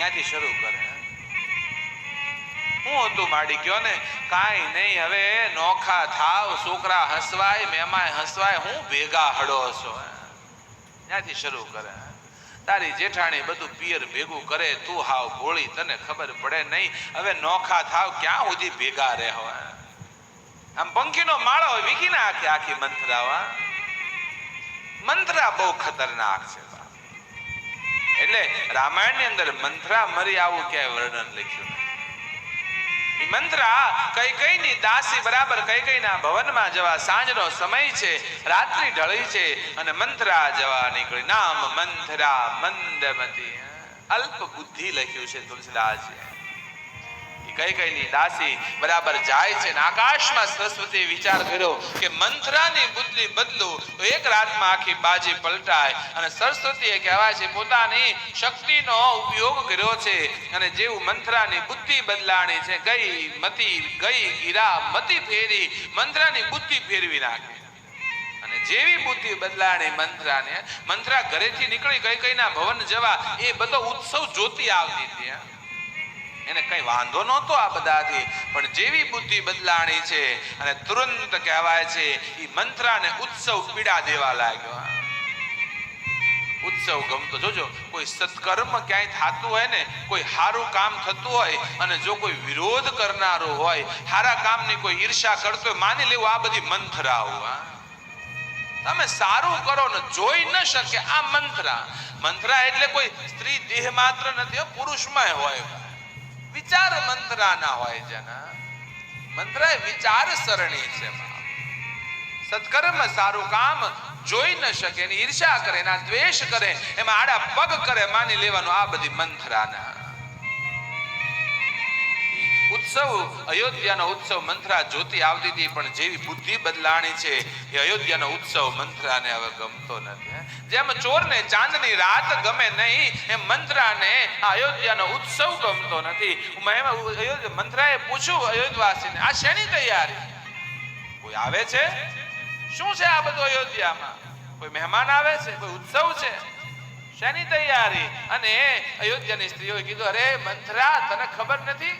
ત્યાંથી શરૂ કરે. હું હતું માડી કયો ને, કાંઈ નહીં, હવે નોખા થાવ, છોકરા હસવાય, મેમાય હસવાય, હું ભેગા હડો છો. ત્યાંથી શરૂ કરે. તારી જેઠાણી બધું પિયર ભેગું કરે, તું હાવ ભોળી, તને ખબર પડે નહીં. હવે નોખા થાવ, ક્યાં સુધી ભેગા રહો. આમ પંખીનો માળો વીખી નાખે આખી મંથરા. મંથરા બહુ ખતરનાક છે. એટલે રામાયણ ની અંદર મંથરા મરી આવું ક્યાંય વર્ણન લખ્યું. મંથરા કૈકેયી ની દાસી બરાબર કૈકેયી ના ભવનમાં જવા સાંજનો સમય છે, રાત્રિ ઢળી છે અને મંથરા જવા નીકળી. નામ મંથરા મંદમતી. અલ્પ બુદ્ધિ લખ્યું છે તુલસીદાસજી. કૈકેયી ની દાસી બરાબર જાય છે ને આકાશમાં સરસ્વતી વિચાર કર્યો કે મંથરાની બુદ્ધિ બદલું તો એક રાતમાં આખી બાજી પલટાય. અને સરસ્વતીએ કહેવાય છે પોતાની શક્તિનો ઉપયોગ કર્યો છે અને જેવું મંથરાની બુદ્ધિ બદલાણી છે, ગઈ મતી ગઈ ગીરા મતી ફેરી, મંથરાની બુદ્ધિ ફેરવી નાખી. અને જેવી બુદ્ધિ બદલાણી મંથરાને, મંથરા ઘરેથી નીકળી કૈકેયીના ભવન જવા, એ બધો ઉત્સવ જોતી આવતી હતી. એને કઈ વાંધો નહોતો આ બધાથી, પણ જેવી બુદ્ધિ બદલાણી છે અને તુરંત કહેવાય છે એ મંથરાને ઉત્સવ પીડા દેવા લાગ્યો. ઉત્સવ ગમતો. જોજો, કોઈ સત્કર્મ ક્યાંય થતું હોય ને, કોઈ સારું કામ થતું હોય અને જો કોઈ વિરોધ કરનારો હોય, સારા કામની કોઈ ઈર્ષા કરતો હોય, માની લેવું આ બધી મંથરાઓ. તમે સારું કરો ને જોઈ ન શકે આ મંથરા. મંથરા એટલે કોઈ સ્ત્રી દેહ માત્ર નથી, પુરુષમાં હોય. વિચાર મંથરા ના હોય જેના. મંથરા વિચાર સરણી છે. સત્કર્મ સારું કામ જોઈ ન શકે, એની ઈર્ષા કરે, એના દ્વેષ કરે, એમાં આડા પગ કરે, માની લેવાનું આ બધી મંથરાના. ઉત્સવ અયોધ્યાનો ઉત્સવ મંથરા જોતી આવતી હતી, પણ જેવી બુદ્ધિ બદલાણી છે એ અયોધ્યાનો ઉત્સવ મંથરાને હવે ગમતો નથી. જેમ ચોરને ચાંદની રાત ગમે નહીં, એમ મંથરાને આ અયોધ્યાનો ઉત્સવ ગમતો નથી. મંથરાએ પૂછ્યું અયોધ્યાવાસીને, આ શેની તૈયારી? કોઈ આવે છે? શું છે આ બધું અયોધ્યામાં? કોઈ મહેમાન આવે છે? કોઈ ઉત્સવ છે? શેની તૈયારી? અને અયોધ્યાની સ્ત્રીઓએ કીધું, અરે મંથરા, તને ખબર નથી